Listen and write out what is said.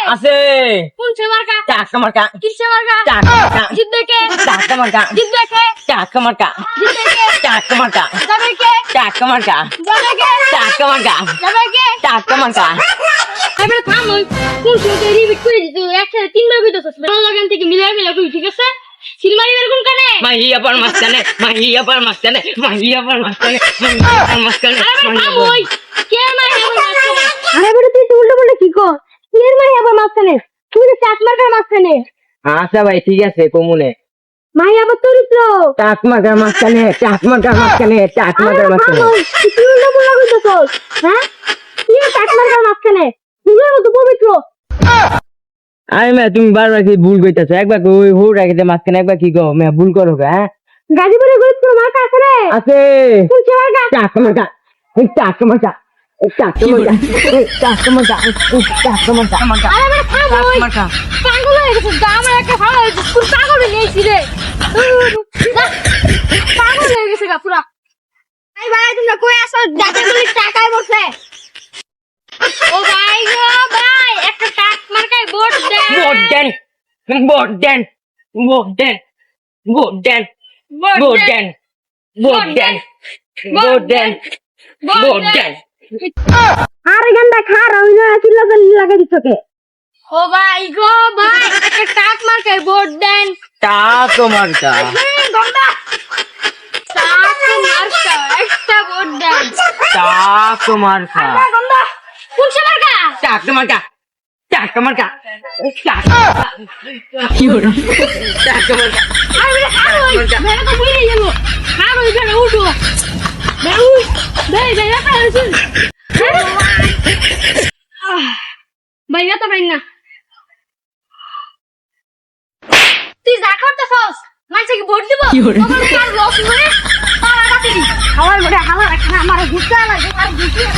আছে কোনছে মার্কা টাকা মার্কা কিসে মার্কা টাকা জিতবে কে টাকা মার্কা জিতবে কে টাকা মার্কা জিতবে কে টাকা মার্কা যাবে কে টাকা মার্কা যাবে কে টাকা মার্কা যাবে কে টাকা মার্কা এবারে থাম ওই কোনছে রিপিট করে দিতে একসাথে তিনবার কইতাছস ভালো লাগান থেকে মিলাই কই ঠিক আছে সিলমারি বের কোন কানে মাহিয়া পার মাস্তানে আরে থাম ওই কে মাই আবার মাঝখানে আরে বেটা তুই উল্টো পাল্টা কি কর এর মাই আবার মাঝখানে তুই তো চাট মার্কার মাঝখানে আচ্ছা ভাই ঠিক আছে কমুনে মাই আবার তোর তো টাক মার্কার মাঝখানে তুই উল্টো পাল্টা কইতাছস হ্যাঁ তুই চাট মার্কার মাঝখানে তুই তো পবিত্র আরে মে তুমি বারবার কি ভুল কইতাছো একবার ওই হো রাখিতে মাঝখানে একবার কি কও মে ভুল করো হ্যাঁ গাজীপুরে গরিব তো মার্কা আছে রে আছে কোনছে মার্কা টাকা মার্কা টাকা মার্কা আরে বেটা থাম ওই পাগল হয়ে গেছিস গা আমার একটা ভালো হয়েছে তুই পাগল হয়ে গেছিস রে পাগল হয়ে গেছিস গা পুরা এই ভাই তুমি কই আসো যাতে বলি টাকায় বসে ও ভাই গো ভাই একটা টাক মার্কায় ভোট দেন ভোট দেন ভোট দেন ভোট দেন ভোট দেন ভোট দেন ভোট দেন ভোট দেন ভোট দেন আরে গন্ডা খার ওই না চিল্লা লাগা দিছকে ও ভাই গো ভাই একটা টাক মার্কায় ভোট দেন টাকা মার্কা গন্ডা টাক মার্কা একটা ভোট দেন টাকা মার্কা গন্ডা কোনছে মার্কা টাকা মার্কা টাকা মার্কা কি হলো টাকা মার্কা আরে বেটা খার ওই মেরে তো বুঝে গেল খার ওই বেটা উঠো ভাই রাখা হয়েছে ভাইয়া তো ভাই না তুই যা করতেছস মানুষে কি ভোট দিব আমার কার লস করে পাড়া কাটি খাওয়ার বড় হাওয়া রাখা আমার গুস্সা লাগে আর গুস্সা